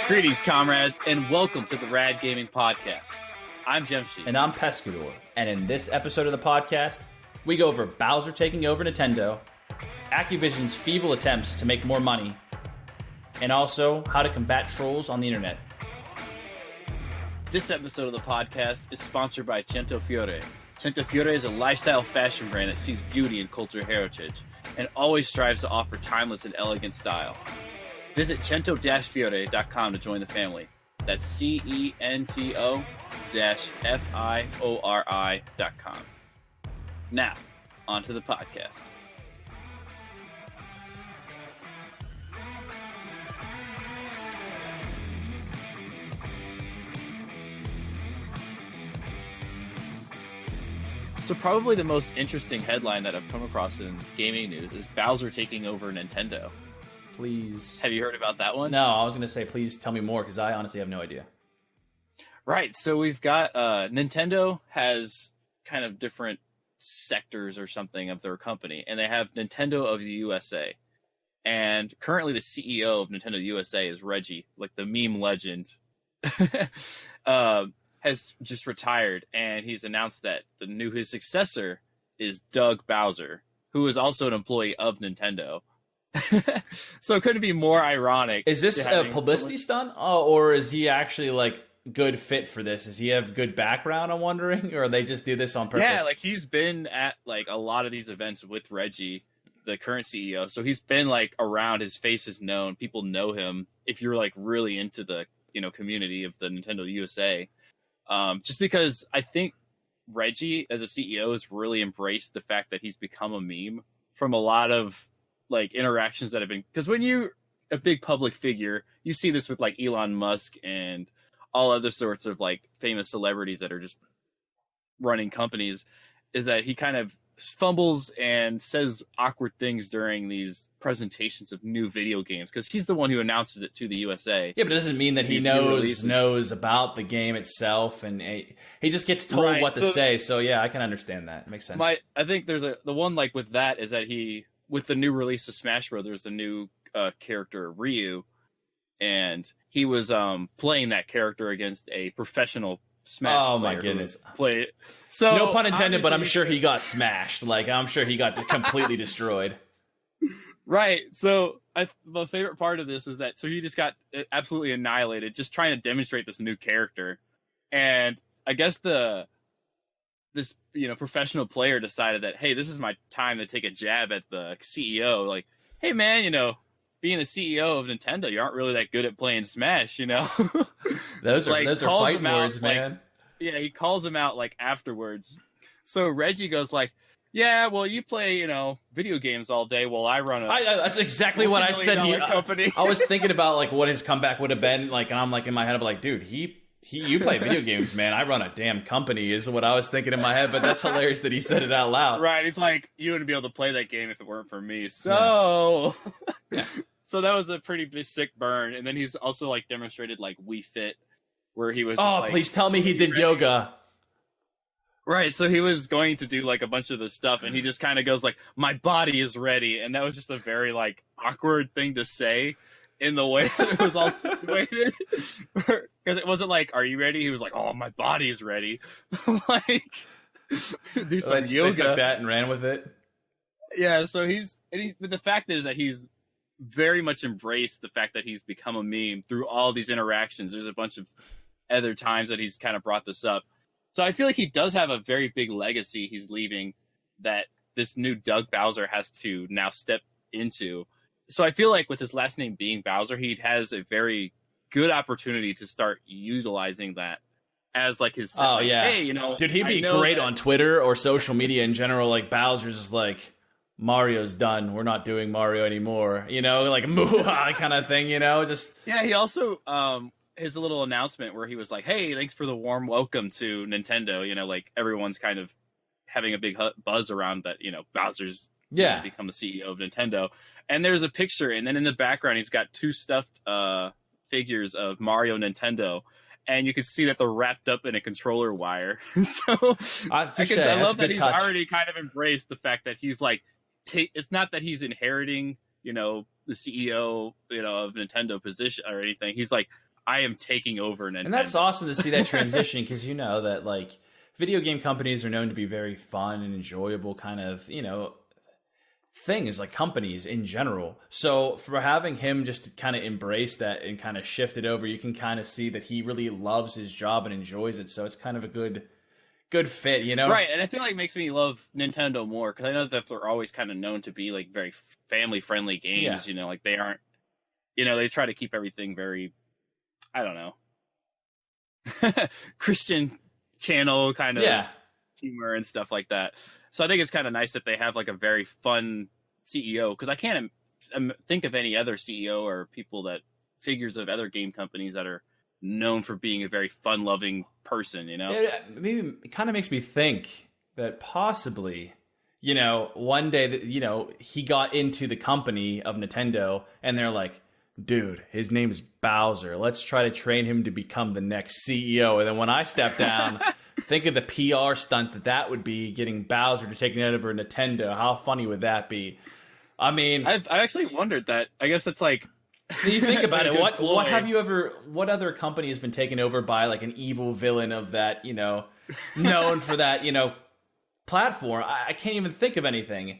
Greetings, comrades, and welcome to the Rad Gaming Podcast. I'm Jemshi. And I'm Pescador. And in this episode of the podcast, we go over Bowser taking over Nintendo, Activision's feeble attempts to make more money, and also how to combat trolls on the internet. This episode of the podcast is sponsored by Cento Fiore. Cento Fiore is a lifestyle fashion brand that sees beauty in cultural heritage and always strives to offer timeless and elegant style. Visit cento-fiore.com to join the family. That's cento-fiori.com. Now, on to the podcast. So probably the most interesting headline that I've come across in gaming news is Bowser taking over Nintendo. Please. Have you heard about that one? No, I was going to say, please tell me more, because I honestly have no idea. Right, so we've got Nintendo has kind of different sectors or something of their company, and they have Nintendo of the USA. And currently the CEO of Nintendo USA is Reggie, like the meme legend, has just retired, and he's announced that his successor is Doug Bowser, who is also an employee of Nintendo. So it couldn't be more ironic. Is this a publicity stunt, or is he actually like good fit for this? Does he have good background, I'm wondering, or they just do this on purpose? Yeah, like he's been at like a lot of these events with Reggie, the current CEO. So he's been like around, his face is known, people know him if you're like really into the, community of the Nintendo USA. Just because I think Reggie as a CEO has really embraced the fact that he's become a meme from a lot of like interactions that have been, because when you're a big public figure, you see this with like Elon Musk and all other sorts of like famous celebrities that are just running companies, is that he kind of fumbles and says awkward things during these presentations of new video games, because he's the one who announces it to the USA. Yeah, but it doesn't mean that he knows about the game itself, and he just gets told what to say. So yeah, I can understand that. It makes sense. I think there's the one like with that is that with the new release of Smash Brothers, the new character Ryu, and he was playing that character against a professional Smash player. Oh my goodness! Play it. So no pun intended, but I'm sure he got smashed. Like I'm sure he got completely destroyed. Right. So the favorite part of this is that he just got absolutely annihilated, just trying to demonstrate this new character, and I guess this professional player decided that, hey, this is my time to take a jab at the CEO. Like, hey man, being the CEO of Nintendo, you aren't really that good at playing Smash, Those are fighting words, man. Yeah, he calls him out like afterwards. So Reggie goes like, yeah, well, you play, video games all day while I run that's exactly what I said. Company. I was thinking about like what his comeback would have been like, and I'm like in my head, I'm like, dude, you play video games, man. I run a damn company is what I was thinking in my head, but that's hilarious that he said it out loud. Right. He's like, you wouldn't be able to play that game if it weren't for me. So, yeah. So that was a pretty sick burn. And then he's also like demonstrated like Wii Fit, where he was just, please tell me he did yoga. Right. So he was going to do like a bunch of this stuff, and he just kind of goes like, my body is ready. And that was just a very like awkward thing to say in the way that it was all situated. Because it wasn't like, are you ready? He was like, oh, my body is ready. Like, do some yoga. They took that and ran with it. Yeah, so but the fact is that he's very much embraced the fact that he's become a meme through all these interactions. There's a bunch of other times that he's kind of brought this up. So I feel like he does have a very big legacy he's leaving that this new Doug Bowser has to now step into. So I feel like with his last name being Bowser, he has a very good opportunity to start utilizing that as like his. Oh yeah, hey, dude, he'd be great on Twitter or social media in general. Like Bowser's is like, Mario's done. We're not doing Mario anymore. Like mooha kind of thing. Just yeah. He also his little announcement where he was like, "Hey, thanks for the warm welcome to Nintendo." Like everyone's kind of having a big buzz around that. Bowser's become the CEO of Nintendo. And there's a picture, and then in the background, he's got two stuffed figures of Mario Nintendo, and you can see that they're wrapped up in a controller wire. So I love that he's already kind of embraced the fact that he's like, it's not that he's inheriting, the CEO, of Nintendo position or anything. He's like, I am taking over Nintendo. And that's awesome to see that transition, because you know that like video game companies are known to be very fun and enjoyable kind of, you know, things, like companies in general. So for having him just kind of embrace that and kind of shift it over, you can kind of see that he really loves his job and enjoys it. So it's kind of a good fit, you know? Right, and I feel like it makes me love Nintendo more, because I know that they're always kind of known to be like very family-friendly games, Yeah. you know, like they aren't, you know, they try to keep everything very, I don't know, Christian channel kind of humor and stuff like that. So I think it's kind of nice that they have like a very fun CEO, because I can't think of any other CEO or people that figures of other game companies that are known for being a very fun-loving person, you know? It kind of makes me think that possibly, you know, one day that, you know, he got into the company of Nintendo and they're like, dude, his name is Bowser. Let's try to train him to become the next CEO. And then when I step down, think of the PR stunt that would be, getting Bowser to take it over Nintendo. How funny would that be? I mean, I actually wondered that. I guess it's like, you think about it. What other company has been taken over by like an evil villain of that, you know, known for that, you know, platform? I can't even think of anything.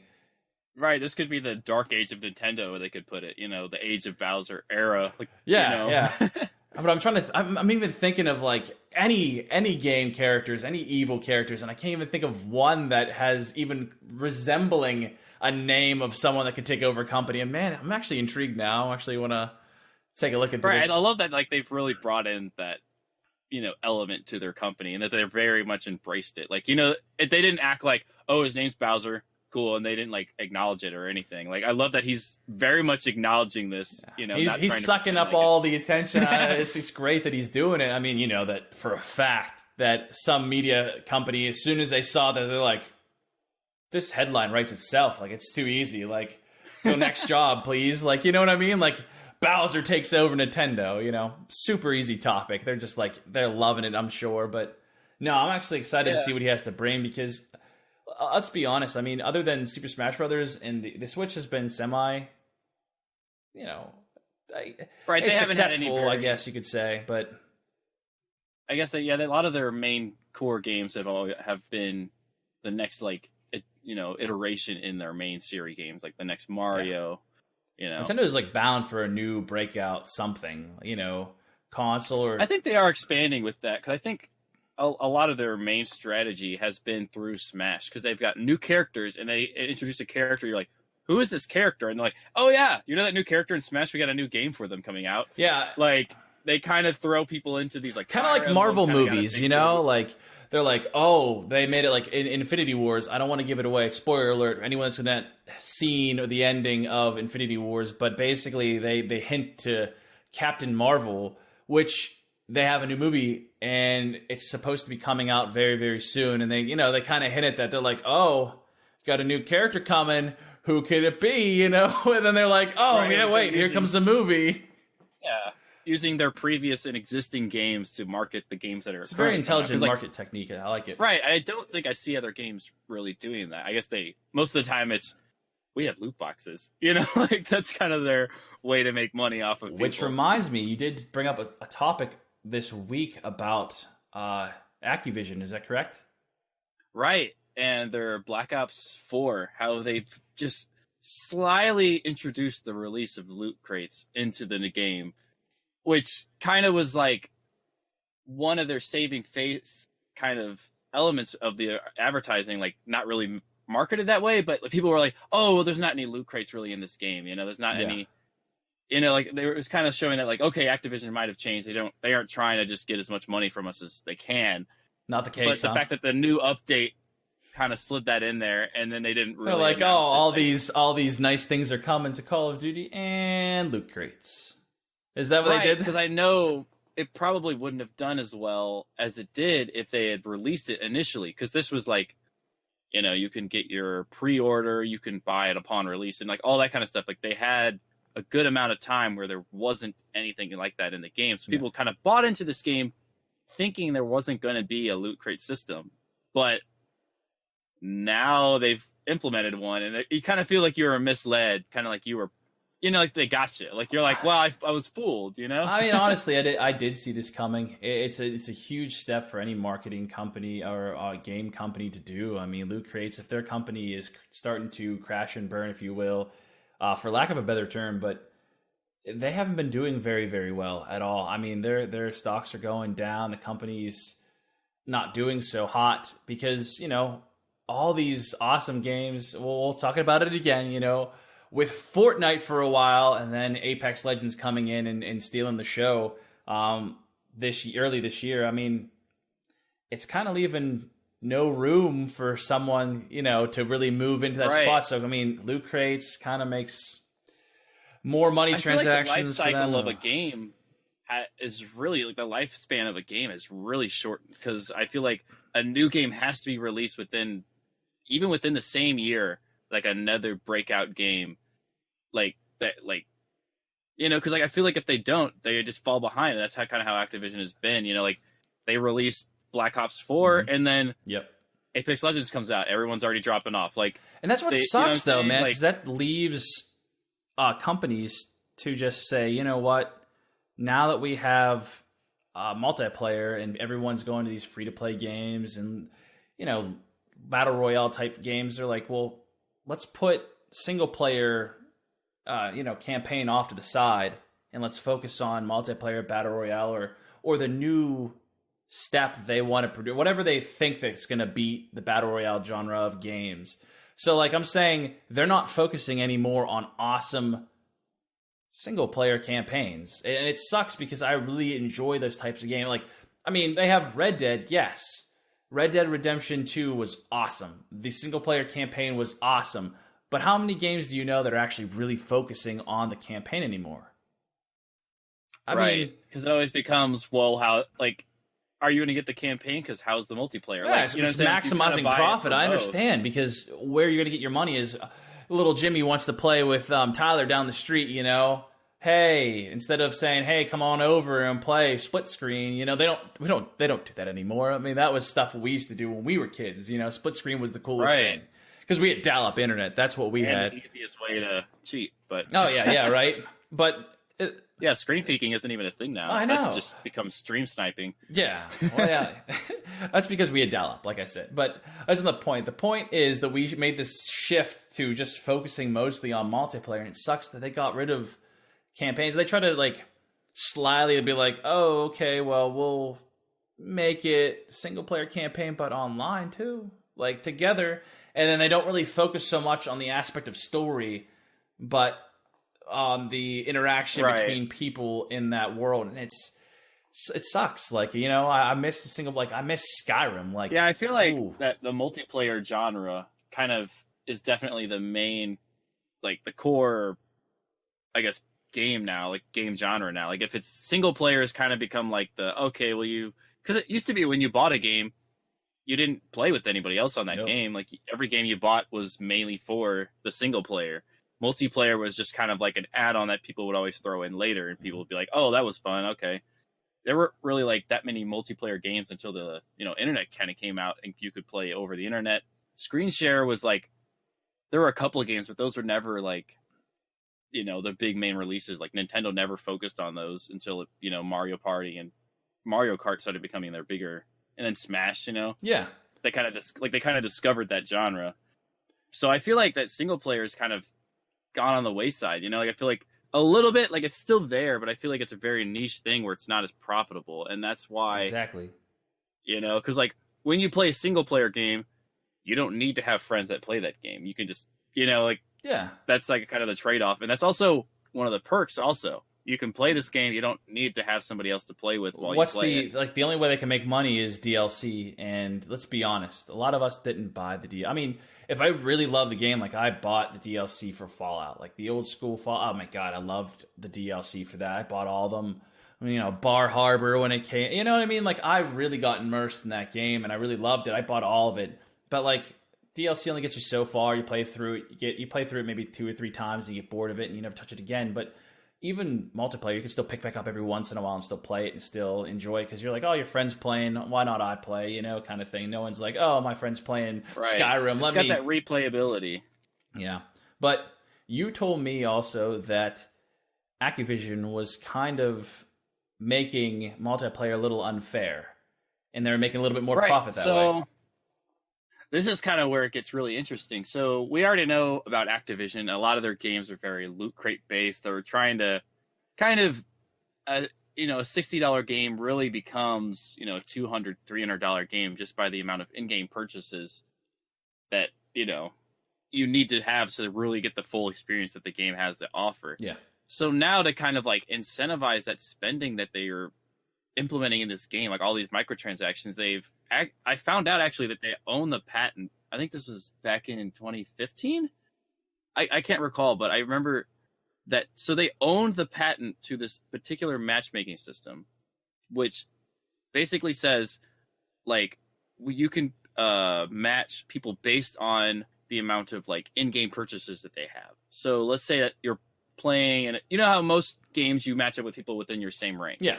Right, this could be the dark age of Nintendo, they could put it, you know, the age of Bowser era. Like, yeah, you know. yeah. But I'm even thinking of like any game characters, any evil characters, and I can't even think of one that has even resembling a name of someone that could take over a company. And man, I'm actually intrigued now. I actually want to take a look at this. Right, and I love that like they've really brought in that, you know, element to their company, and that they're very much embraced it. Like, you know, they didn't act like, oh, his name's Bowser, cool, and they didn't like acknowledge it or anything. Like, I love that he's very much acknowledging this. You know, he's sucking up all the attention. It's great that he's doing it. I mean, you know that for a fact that some media company, as soon as they saw that, they're like, this headline writes itself. Like, it's too easy. Like, go next job, please. Like, you know what I mean? Like, Bowser takes over Nintendo. You know, super easy topic. They're just like, they're loving it, I'm sure. But no, I'm actually excited to see what he has to bring, because let's be honest. I mean, other than Super Smash Brothers, and the Switch has been semi, you know, right. They haven't had successful, any I guess you could say. But I guess that, a lot of their main core games have been the next, like, you know, iteration in their main series games, like the next Mario. You know, Nintendo is like bound for a new breakout something, you know, console. Or I think they are expanding with that, because I think a lot of their main strategy has been through Smash, because they've got new characters, and they introduce a character. You're like, who is this character? And they're like, oh yeah, you know that new character in Smash? We got a new game for them coming out. Yeah, like they kind of throw people into these like kind of like Marvel movies, you know, like. They're like, oh, they made it like in Infinity Wars. I don't want to give it away. Spoiler alert, anyone that's not seen the ending of Infinity Wars, but basically they hint to Captain Marvel, which they have a new movie, and it's supposed to be coming out very, very soon. And they, you know, they kind of hint at that. They're like, oh, got a new character coming. Who could it be? You know? And then they're like, oh, right, yeah, wait, here comes the movie. Yeah. Using their previous and existing games to market the games that are. It's a very intelligent market technique. I like it. Right. I don't think I see other games really doing that. I guess most of the time it's, we have loot boxes. You know, like that's kind of their way to make money off of people. Which reminds me, you did bring up a topic this week about Activision. Is that correct? Right. And their Black Ops 4, how they've just slyly introduced the release of loot crates into the game, which kind of was like one of their saving face kind of elements of the advertising, like not really marketed that way, but people were like, oh, well, there's not any loot crates really in this game. You know, there's not any, you know, like they was kind of showing that like, okay, Activision might have changed. They aren't trying to just get as much money from us as they can. Not the case. But the fact that the new update kind of slid that in there, and then they didn't really. They're like, oh, all these nice things are coming to Call of Duty, and loot crates. Is that what they did? Because I know it probably wouldn't have done as well as it did if they had released it initially. Because this was like, you know, you can get your pre-order, you can buy it upon release, and like all that kind of stuff. Like they had a good amount of time where there wasn't anything like that in the game. So people kind of bought into this game thinking there wasn't going to be a loot crate system. But now they've implemented one, and you kind of feel like you were misled, kind of like you like they got you. Like you're like, well, I was fooled, I mean, honestly, I did see this coming. It's a huge step for any marketing company or game company to do. I mean, Loot Crates, if their company is starting to crash and burn, if you will, for lack of a better term, but they haven't been doing very, very well at all. I mean, their stocks are going down. The company's not doing so hot because, all these awesome games, we'll talk about it again, with Fortnite for a while and then Apex Legends coming in and stealing the show early this year. I mean, it's kind of leaving no room for someone, to really move into that spot. So, I mean, Loot Crates kind of makes more money transactions. Like the life cycle of a game is really like the lifespan of a game is really short because I feel like a new game has to be released within the same year, like another breakout game, like that, because I feel like if they don't, they just fall behind. And that's how Activision has been. Like they released Black Ops 4, and then Apex Legends comes out, everyone's already dropping off. And that's what sucks, though, man, because that leaves companies to just say, you know what, now that we have multiplayer and everyone's going to these free-to-play games and, battle royale type games, they're like, well, let's put single-player, campaign off to the side and let's focus on multiplayer battle royale or the new step they want to produce, whatever they think that's going to beat the battle royale genre of games. So, I'm saying they're not focusing anymore on awesome single-player campaigns. And it sucks because I really enjoy those types of games. They have Red Dead, yes. Red Dead Redemption 2 was awesome. The single-player campaign was awesome. But how many games do you know that are actually really focusing on the campaign anymore? I mean, because it always becomes, well, how, are you going to get the campaign? Because how's the multiplayer? Yeah, it's maximizing profit. I understand, because where you're going to get your money is little Jimmy wants to play with Tyler down the street, Hey, instead of saying, hey, come on over and play split screen, they don't do that anymore. I mean, that was stuff we used to do when we were kids. Split screen was the coolest thing. Because we had dial-up internet. That's what we had. The easiest way to cheat, but... Oh, yeah, right? But... screen peeking isn't even a thing now. I know. That's just become stream sniping. Yeah. Well, yeah. That's because we had dial-up, like I said. But that's not the point. The point is that we made this shift to just focusing mostly on multiplayer, and it sucks that they got rid of campaigns. They try to, slyly be like, oh, okay, well, we'll make it single-player campaign, but online, too. Together. And then they don't really focus so much on the aspect of story, but on the interaction between people in that world. And it sucks. I miss I miss Skyrim. Yeah, I feel like that the multiplayer genre kind of is definitely the main, the core, I guess, game now, game genre now. If it's single player has kind of become because it used to be when you bought a game, you didn't play with anybody else on that game. Every game you bought was mainly for the single player. Multiplayer was just kind of an add-on that people would always throw in later, and people would be like, oh, that was fun, okay. There weren't really that many multiplayer games until the internet kind of came out and you could play over the internet. Screen share was there were a couple of games, but those were never the big main releases. Nintendo never focused on those until Mario Party and Mario Kart started becoming their bigger, and then Smash, Yeah. They kind of discovered that genre. So I feel like that single player is kind of gone on the wayside, I feel like a little bit it's still there, but I feel like it's a very niche thing where it's not as profitable, and that's why exactly, because when you play a single player game, you don't need to have friends that play that game. You can just that's kind of the trade-off, and that's also one of the perks. Also, you can play this game, you don't need to have somebody else to play with while you play it. The only way they can make money is DLC, and let's be honest, a lot of us didn't buy the DLC. I mean, if I really love the game, I bought the DLC for Fallout, the old school Fallout. Oh my god, I loved the DLC for that. I bought all of them. Bar Harbor when it came. You know what I mean? I really got immersed in that game, and I really loved it. I bought all of it. But DLC only gets you so far. You play through it. You play through it maybe 2 or 3 times, and you get bored of it, and you never touch it again. But even multiplayer, you can still pick back up every once in a while and still play it and still enjoy it because you're oh, your friend's playing, why not I play, kind of thing. No one's oh, my friend's playing Skyrim. It's got that replayability. Yeah. But you told me also that Activision was kind of making multiplayer a little unfair, and they were making a little bit more profit that way. This is kind of where it gets really interesting. So we already know about Activision. A lot of their games are very loot crate based. They're trying to kind of, a $60 game really becomes, $200, $300 game just by the amount of in-game purchases that, you need to have to really get the full experience that the game has to offer. Yeah. So now to kind of like incentivize that spending that they are implementing in this game, like all these microtransactions, I found out actually that they own the patent. I think this was back in 2015. I can't recall, but I remember that. So they owned the patent to this particular matchmaking system, which basically says like you can match people based on the amount of like in-game purchases that they have. So let's say that you're playing, and you know how most games you match up with people within your same rank. Yeah,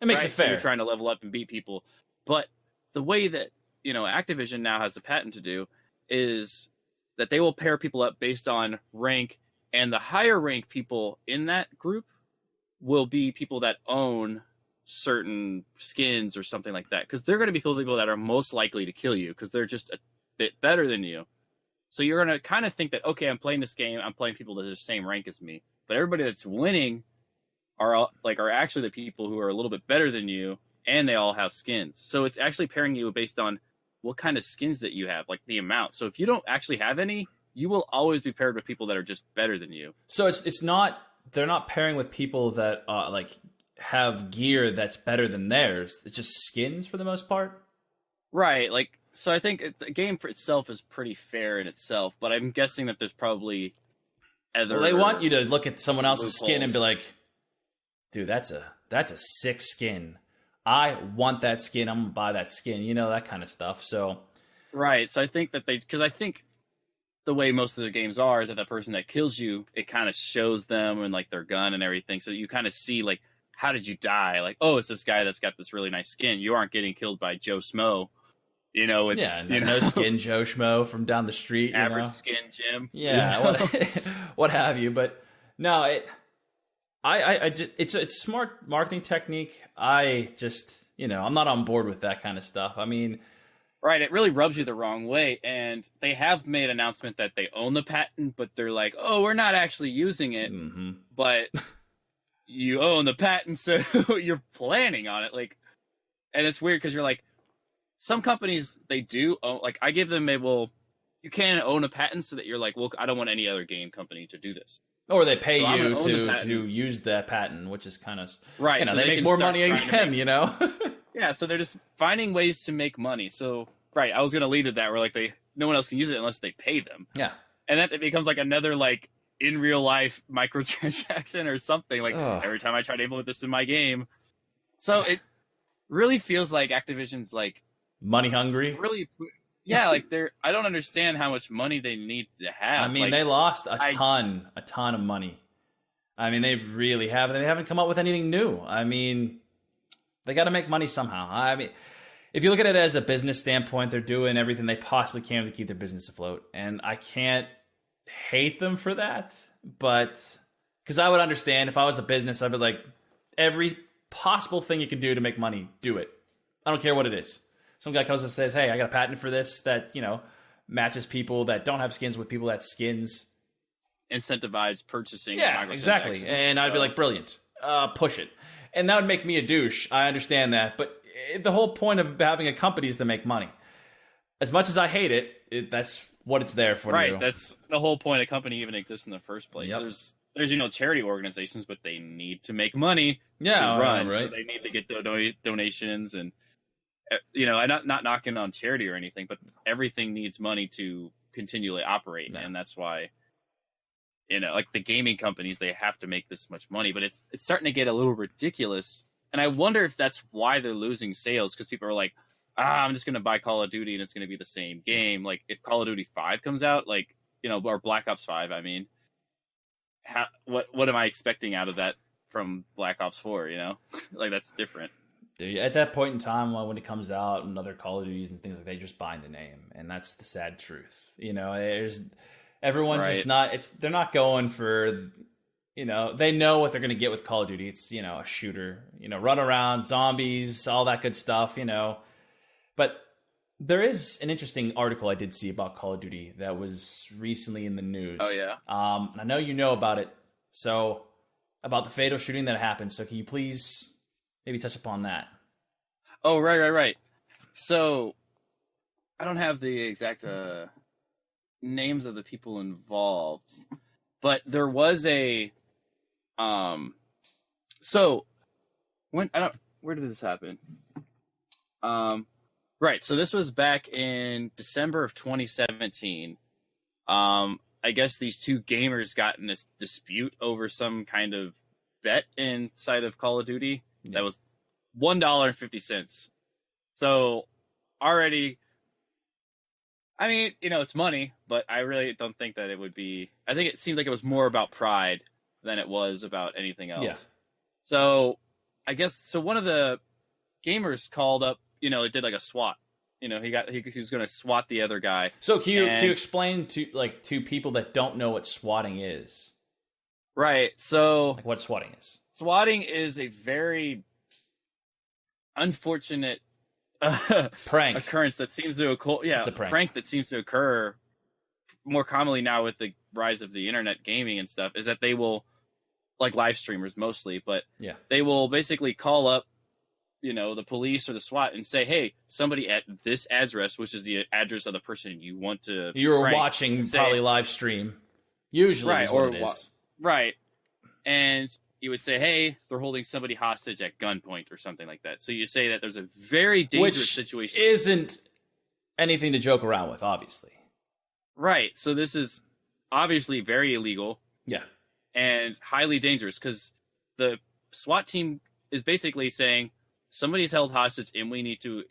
it makes it fair. So you're trying to level up and beat people, but the way that Activision now has a patent to do is that they will pair people up based on rank, and the higher rank people in that group will be people that own certain skins or something like that, because they're going to be people that are most likely to kill you because they're just a bit better than you. So you're going to kind of think that, okay, I'm playing this game, I'm playing people that are the same rank as me, but everybody that's winning are actually the people who are a little bit better than you, and they all have skins. So it's actually pairing you based on what kind of skins that you have, like the amount. So if you don't actually have any, you will always be paired with people that are just better than you. So it's not, they're not pairing with people that have gear that's better than theirs. It's just skins for the most part. Right. So I think the game for itself is pretty fair in itself, but I'm guessing that there's probably other. Well, they want you to look at someone else's skin and be like, dude, that's a sick skin. I want that skin. I'm gonna buy that skin. That kind of stuff. So, right. So I think that because I think the way most of the games are is that the person that kills you, it kind of shows them and like their gun and everything. So you kind of see like, how did you die? Like, oh, it's this guy that's got this really nice skin. You aren't getting killed by Joe Smo. No skin Joe Schmo from down the street. Average skin Jim. Yeah, what have you? But no, it's a smart marketing technique. I just, I'm not on board with that kind of stuff. I mean, right, it really rubs you the wrong way. And they have made an announcement that they own the patent, but they're like, oh, we're not actually using it. Mm-hmm. But you own the patent, so you're planning on it. And it's weird because you're like, some companies, they do own, I give them you can own a patent so that you're like, well, I don't want any other game company to do this. Or they pay you to use that patent, which is kind of, right. So they make more money again, Yeah, so they're just finding ways to make money. So, right, I was going to lead to that where no one else can use it unless they pay them. Yeah. And that it becomes another in real life microtransaction or something. Every time I try to implement this in my game. So it really feels like Activision's money hungry. Really, yeah. I don't understand how much money they need to have. I mean, they lost a ton of money. I mean, they really have. They haven't come up with anything new. I mean, they got to make money somehow. I mean, if you look at it as a business standpoint, they're doing everything they possibly can to keep their business afloat, and I can't hate them for that. But because I would understand if I was a business, I'd be like, every possible thing you can do to make money, do it. I don't care what it is. Some guy comes up and says, hey, I got a patent for this that, matches people that don't have skins with people that skins. Incentivize purchasing. Yeah, exactly. And I'd be like, brilliant. Push it. And that would make me a douche. I understand that. But the whole point of having a company is to make money. As much as I hate it, that's what it's there for. Right. That's the whole point a company even exists in the first place. Yep. There's charity organizations, but they need to make money to run. Right. So they need to get donations and, I'm not knocking on charity or anything, but everything needs money to continually operate. Yeah. And that's why, the gaming companies, they have to make this much money, but it's starting to get a little ridiculous. And I wonder if that's why they're losing sales, because people are like, I'm just going to buy Call of Duty and it's going to be the same game. If Call of Duty 5 comes out, or Black Ops 5, I mean, what am I expecting out of that from Black Ops 4, that's different. At that point in time, when it comes out and other Call of Duties and things like that, you're just buying the name, and that's the sad truth. Everyone's just not. They're not going for. They know what they're going to get with Call of Duty. It's a shooter. Run around, zombies, all that good stuff. But there is an interesting article I did see about Call of Duty that was recently in the news. Oh yeah. And I know you know about it. So about the fatal shooting that happened. So can you please maybe touch upon that? Oh, right. So I don't have the exact names of the people involved, but there was a so where did this happen? Right, so this was back in December of 2017. I guess these two gamers got in this dispute over some kind of bet inside of Call of Duty that was $1.50. So already, I mean, it's money, but I really don't think that it would be. I think it seems like it was more about pride than it was about anything else. Yeah. So I guess one of the gamers called up. It did like a SWAT. He was going to SWAT the other guy. So can you explain to people that don't know what swatting is? Right. So what swatting is? Swatting is a very unfortunate prank occurrence that seems to occur. Yeah, it's a prank that seems to occur more commonly now with the rise of the internet gaming and stuff. Is that they will, like live streamers mostly, but they will basically call up, the police or the SWAT and say, "Hey, somebody at this address, which is the address of the person you want to." You're watching probably live stream, usually, right? Is what it is. Right, and you would say, "Hey, they're holding somebody hostage at gunpoint or something like that." So you say that there's a very dangerous situation. Isn't anything to joke around with, obviously. Right. So this is obviously very illegal. Yeah. And highly dangerous because the SWAT team is basically saying somebody's held hostage and we need to,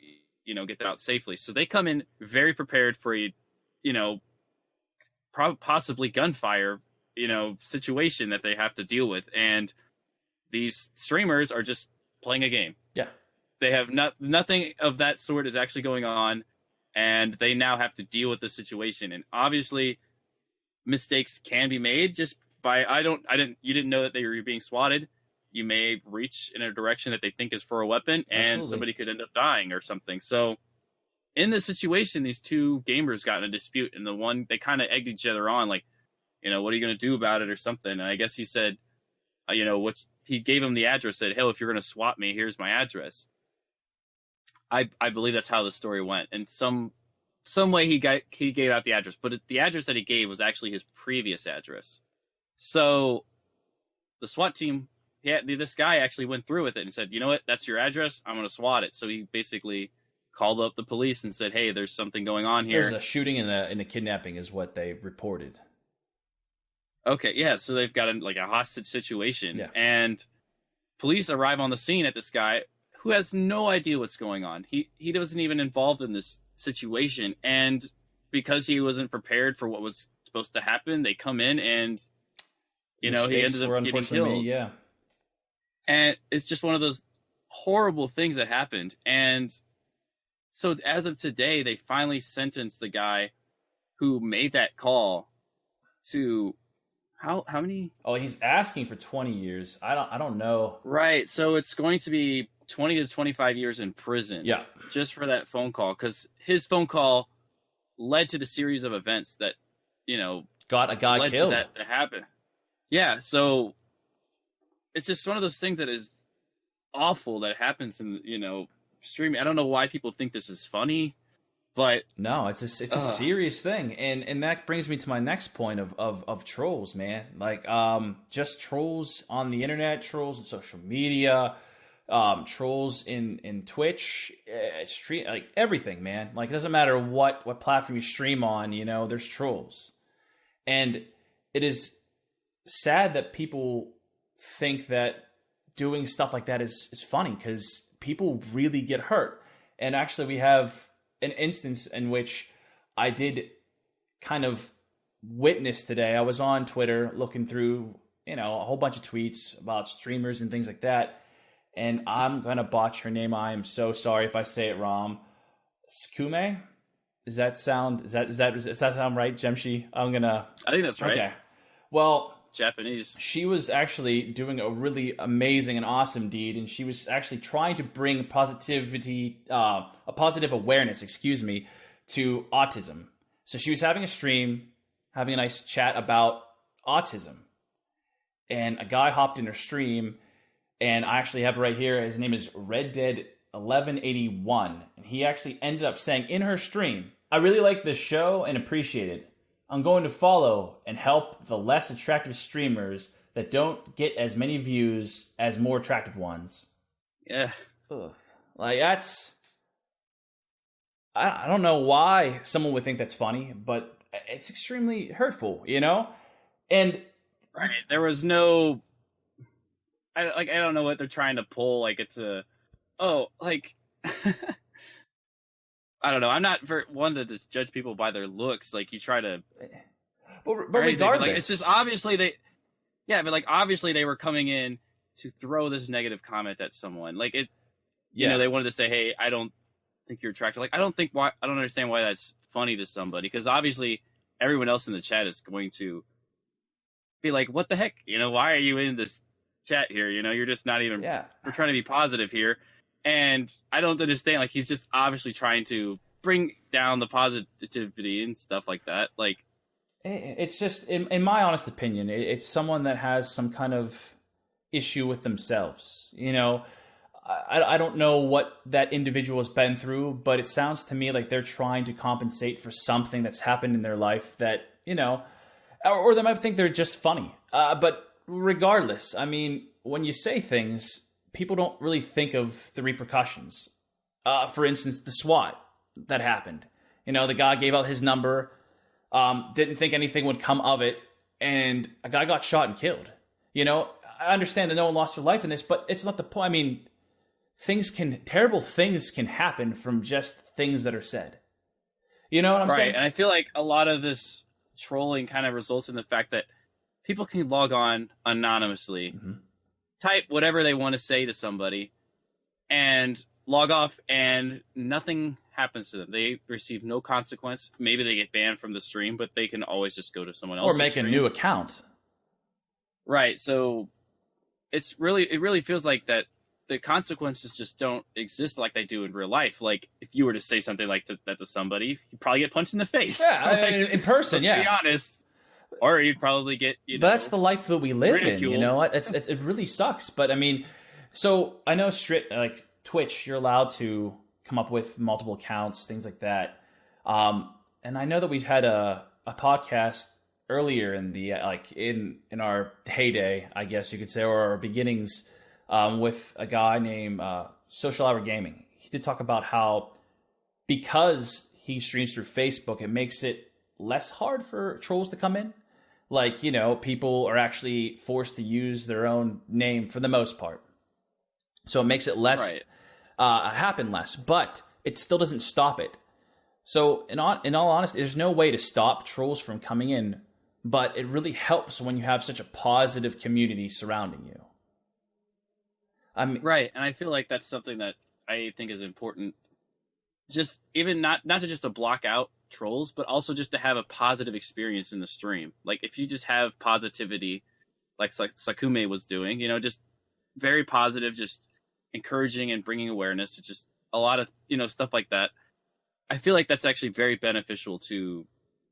get that out safely. So they come in very prepared for a, possibly gunfire, situation that they have to deal with. And these streamers are just playing a game. Yeah. They have nothing of that sort is actually going on. And they now have to deal with the situation. And obviously mistakes can be made just by, you didn't know that they were being swatted. You may reach in a direction that they think is for a weapon and somebody could end up dying or something. So in this situation, these two gamers got in a dispute and they kind of egged each other on, like, what are you going to do about it or something? And I guess he said, he gave him the address, said, "Hey, if you're going to swat me, here's my address." I believe that's how the story went. And some way he gave out the address, but the address that he gave was actually his previous address. So the SWAT team, this guy actually went through with it and said, "You know what? That's your address. I'm going to SWAT it." So he basically called up the police and said, "Hey, there's something going on here." There's a shooting and a kidnapping is what they reported. Okay, yeah. So they've got a hostage situation, and police arrive on the scene at this guy who has no idea what's going on. He wasn't even involved in this situation, and because he wasn't prepared for what was supposed to happen, they come in and he ended up getting killed. Yeah. And it's just one of those horrible things that happened. And so as of today, they finally sentenced the guy who made that call to how many? Oh, he's asking for 20 years. I don't know. Right. So it's going to be 20 to 25 years in prison. Yeah. Just for that phone call, because his phone call led to the series of events that, got a guy led killed. To that to happen. Yeah. So it's just one of those things that is awful that happens in, streaming. I don't know why people think this is funny, but no, it's a serious thing. And that brings me to my next point of trolls, man. Like, just trolls on the internet, trolls on social media, trolls in Twitch, stream, like everything, man. Like, it doesn't matter what platform you stream on, there's trolls. And it is sad that people think that doing stuff like that is funny, because people really get hurt. And actually, we have an instance in which I did kind of witness today. I was on Twitter looking through, a whole bunch of tweets about streamers and things like that. And I'm going to botch her name. I am so sorry if I say it wrong. Skume? Does that sound right, Jemshi? I think that's right. Okay. Well, Japanese. She was actually doing a really amazing and awesome deed, and she was actually trying to bring a positive awareness, to autism. So she was having a stream, having a nice chat about autism. And a guy hopped in her stream, and I actually have it right here. His name is Red Dead 1181. And he actually ended up saying in her stream, "I really like this show and appreciate it. I'm going to follow and help the less attractive streamers that don't get as many views as more attractive ones." Yeah. Ugh. Like, that's... I don't know why someone would think that's funny, but it's extremely hurtful, And... Right. There was no... I don't know what they're trying to pull. Like, it's a... Oh, like... I don't know. I'm not one to just judge people by their looks. Like, you try to... But regardless... Like, it's just obviously they... Yeah, but, like, obviously they were coming in to throw this negative comment at someone. Like, it... You know, they wanted to say, hey, I don't think you're attractive. Like, I don't understand why that's funny to somebody. Because obviously everyone else in the chat is going to be like, what the heck? Why are you in this chat here? You're just not even... Yeah. We're trying to be positive here. And I don't understand. Like, he's just obviously trying to bring down the positivity and stuff like that. Like, it's just, in my honest opinion, it's someone that has some kind of issue with themselves. I don't know what that individual has been through, but it sounds to me like they're trying to compensate for something that's happened in their life that, or they might think they're just funny. But regardless, I mean, when you say things, people don't really think of the repercussions. For instance, the SWAT that happened. The guy gave out his number, didn't think anything would come of it, and a guy got shot and killed. I understand that no one lost their life in this, but it's not the point. I mean, terrible things can happen from just things that are said. You know what I'm saying? Right, and I feel like a lot of this trolling kind of results in the fact that people can log on anonymously, type whatever they want to say to somebody, and log off, and nothing happens to them. They receive no consequence. Maybe they get banned from the stream, but they can always just go to someone else's or make stream. A new account. Right. So it really feels like that the consequences just don't exist like they do in real life. Like, if you were to say something like that to somebody, you'd probably get punched in the face. Yeah, in person. Let's be honest. Or you'd probably get, But that's the life that we live ridiculed. in, it really sucks. But I mean, so I know like Twitch, you're allowed to come up with multiple accounts, things like that. And I know that we've had a podcast earlier in the, in our heyday, I guess you could say, or our beginnings, with a guy named Social Hour Gaming. He did talk about how, because he streams through Facebook, it makes it less hard for trolls to come in. Like, people are actually forced to use their own name for the most part. So it makes it less, happen less, but it still doesn't stop it. So in all honesty, there's no way to stop trolls from coming in, but it really helps when you have such a positive community surrounding you. Right, and I feel like that's something that I think is important. Just even not to block out trolls, but also just to have a positive experience in the stream. Like, if you just have positivity, like Sakume was doing, just very positive, just encouraging and bringing awareness to just a lot of, stuff like that. I feel like that's actually very beneficial to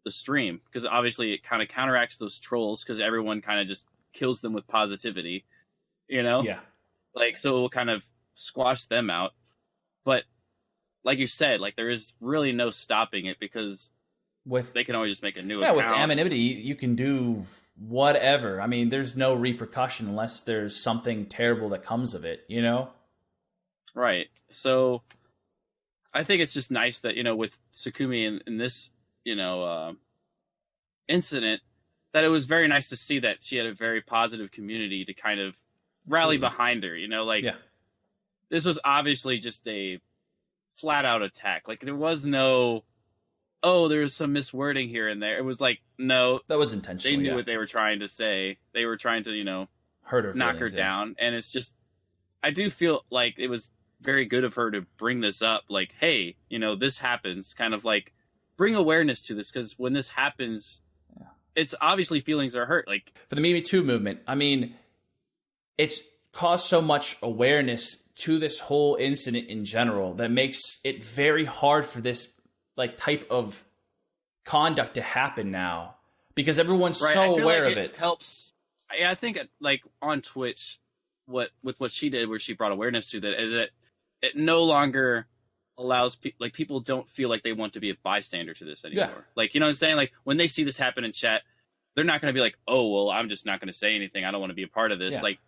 the stream, because obviously it kind of counteracts those trolls, because everyone kind of just kills them with positivity, Yeah. Like, so it will kind of squash them out. But like you said, like, there is really no stopping it, because they can always just make a new account. With anonymity, you can do whatever. I mean, there's no repercussion unless there's something terrible that comes of it, Right. So I think it's just nice that, with Sakumi in this, incident, that it was very nice to see that she had a very positive community to kind of rally behind her, This was obviously just a flat out attack. Like, there was no, there was some miswording here and there. It was like, no, that was intentional. They knew what they were trying to say. They were trying to, hurt her, knock her down. And it's just, I do feel like it was very good of her to bring this up. Like, hey, this happens, kind of like bring awareness to this, because when this happens, it's obviously feelings are hurt. Like for the Me Too movement, I mean, it's caused so much awareness to this whole incident in general that makes it very hard for this like type of conduct to happen now, because everyone's so aware of it. Helps. I think like on Twitch, with what she did, where she brought awareness to that, is that it no longer allows people don't feel like they want to be a bystander to this anymore. Yeah. Like, you know what I'm saying? Like when they see this happen in chat, they're not going to be like, oh, well, I'm just not going to say anything. I don't want to be a part of this. Yeah. Like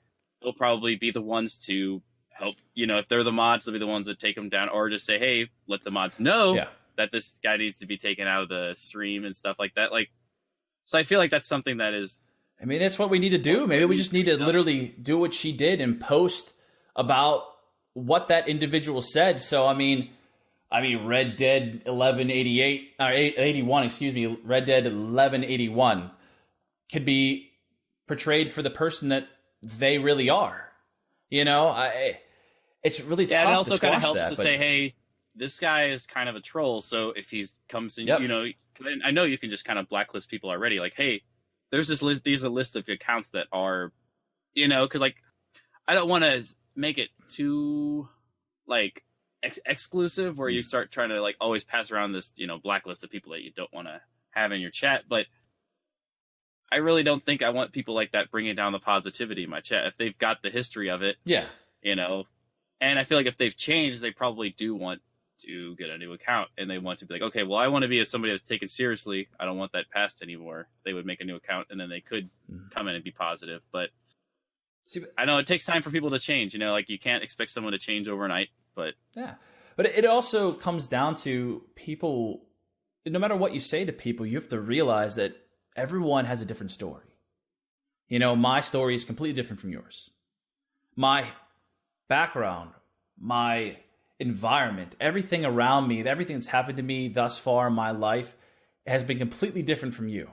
they'll probably be the ones to help, you know, if they're the mods, they'll be the ones that take them down, or just say, hey, let the mods know that this guy needs to be taken out of the stream and stuff like that. Like, so I feel like that's something that is, I mean, that's what we need to do. Maybe we just need to literally do what she did and post about what that individual said. So, I mean, Red Dead 1188 or 81, excuse me, Red Dead 1181 could be portrayed for the person that they really are. You know, it's really tough. Yeah, it also kind of helps that, to say, hey, this guy is kind of a troll. So if he comes in, you know, I know you can just kind of blacklist people already. Like, hey, there's this list. There's a list of accounts that are, you know, because like I don't want to make it too like exclusive where you start trying to like always pass around this, you know, blacklist of people that you don't want to have in your chat. But I really don't think I want people like that bringing down the positivity in my chat if they've got the history of it. Yeah, you know, and I feel like if they've changed, they probably do want to get a new account, and they want to be like, okay, well, I want to be somebody that's taken seriously. I don't want that past anymore. They would make a new account, and then they could come in and be positive. But I know it takes time for people to change. You know, like you can't expect someone to change overnight. But yeah, but it also comes down to people. No matter what you say to people, you have to realize that everyone has a different story. You know, my story is completely different from yours. My background, my environment, everything around me, everything that's happened to me thus far in my life has been completely different from you.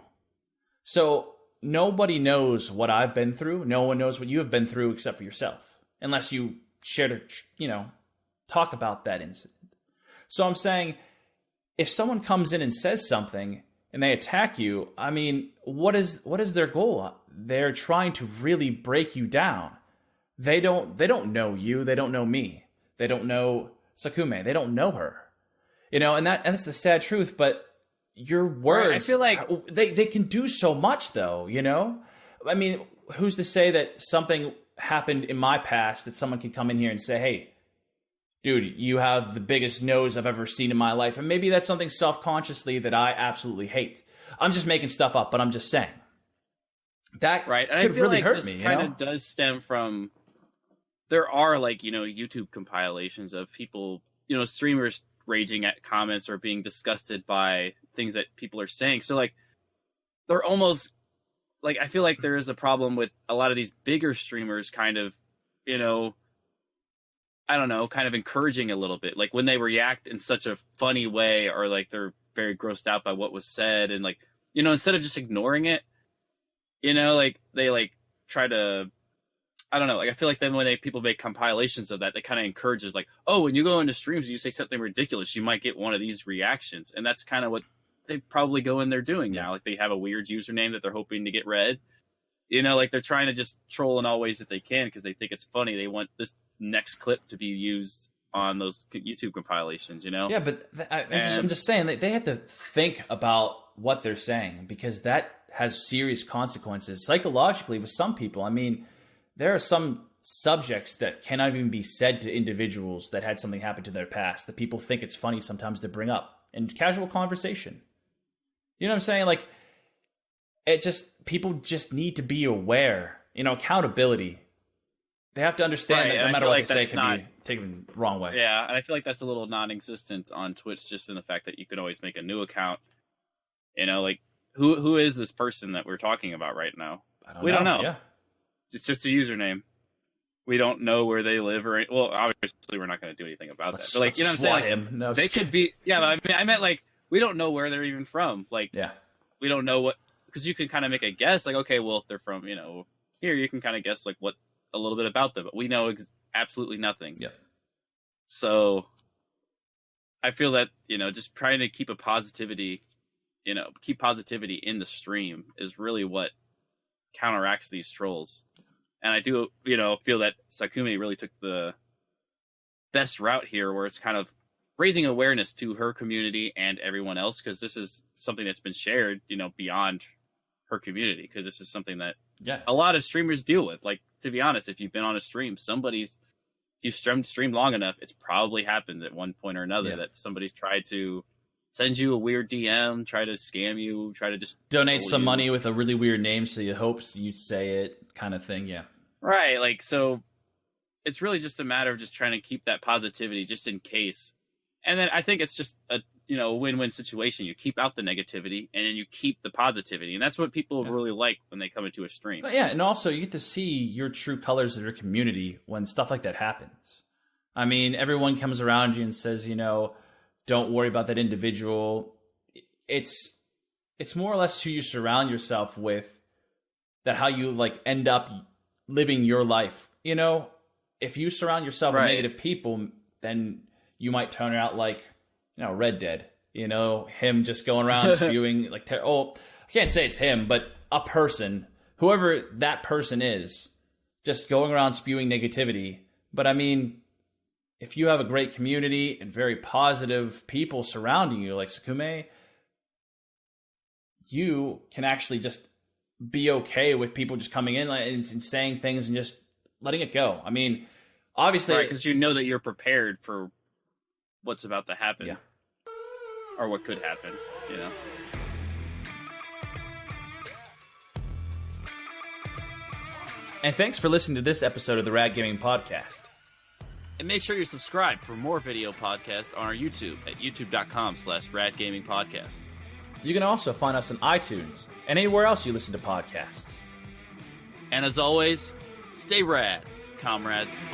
So nobody knows what I've been through. No one knows what you have been through except for yourself, unless you share to, you know, talk about that incident. So I'm saying, if someone comes in and says something and they attack you, I mean, what is their goal? They're trying to really break you down. They don't know you. They don't know me. They don't know Sakume. They don't know her. You know, and that's the sad truth. But your words, I feel like they can do so much, though. You know, I mean, who's to say that something happened in my past that someone can come in here and say, hey, dude, you have the biggest nose I've ever seen in my life. And maybe that's something self-consciously that I absolutely hate. I'm just making stuff up, but I'm just saying. That right. And could I feel really like hurt this me. kind you know? of does stem from, there are like, you know, YouTube compilations of people, you know, streamers raging at comments or being disgusted by things that people are saying. So like, they're almost like, I feel like there is a problem with a lot of these bigger streamers kind of, you know, I don't know, kind of encouraging a little bit. Like when they react in such a funny way, or like they're very grossed out by what was said, and like, you know, instead of just ignoring it, you know, like they like try to, I don't know, like I feel like then when people make compilations of that, they kind of encourages like, oh, when you go into streams and you say something ridiculous, you might get one of these reactions. And that's kind of what they probably go in there doing now. Like they have a weird username that they're hoping to get read. You know, like they're trying to just troll in all ways that they can because they think it's funny. They want this next clip to be used on those YouTube compilations, you know? Yeah, but I'm just saying that they have to think about what they're saying, because that has serious consequences psychologically with some people. I mean, there are some subjects that cannot even be said to individuals that had something happen to their past that people think it's funny sometimes to bring up in casual conversation. You know what I'm saying? Like, people just need to be aware, you know, accountability. They have to understand that no matter what they say can be taken the wrong way. Yeah, and I feel like that's a little non-existent on Twitch, just in the fact that you can always make a new account. You know, like, who is this person that we're talking about right now? We don't know. Yeah. It's just a username. We don't know where they live or... Well, obviously, we're not going to do anything about that. But, like, you know what I'm saying? Like, no, they could be... Yeah, I meant, like, we don't know where they're even from. Like, we don't know what... Because you can kind of make a guess, like, okay, well, if they're from, you know, here, you can kind of guess, like, what a little bit about them. But we know absolutely nothing. Yeah. So, I feel that, just trying to keep positivity in the stream is really what counteracts these trolls. And I do, feel that Sakumi really took the best route here, where it's kind of raising awareness to her community and everyone else, because this is something that's been shared, beyond her community, because this is something that a lot of streamers deal with. Like, to be honest, if you've been on a stream, if you stream long enough, it's probably happened at one point or another that somebody's tried to send you a weird DM, try to scam you, try to just donate some money with a really weird name so you hope you say it, kind of thing. Yeah. Right. Like, so it's really just a matter of just trying to keep that positivity just in case. And then I think it's just a win-win situation. You keep out the negativity and then you keep the positivity. And that's what people really like when they come into a stream. But yeah, and also you get to see your true colors of your community when stuff like that happens. I mean, everyone comes around you and says, don't worry about that individual. It's more or less who you surround yourself with, that how you end up living your life. If you surround yourself with negative people, then you might turn out like, Red Dead, him just going around spewing I can't say it's him, but a person, whoever that person is, just going around spewing negativity. But I mean, if you have a great community and very positive people surrounding you, like Sakume, you can actually just be okay with people just coming in and saying things and just letting it go. I mean, obviously, because you know that you're prepared for what's about to happen, or what could happen. And thanks for listening to this episode of the Rad Gaming Podcast. And make sure you're subscribed for more video podcasts on our YouTube at youtube.com/radgamingpodcast. You can also find us on iTunes and anywhere else you listen to podcasts. And as always, stay rad, comrades.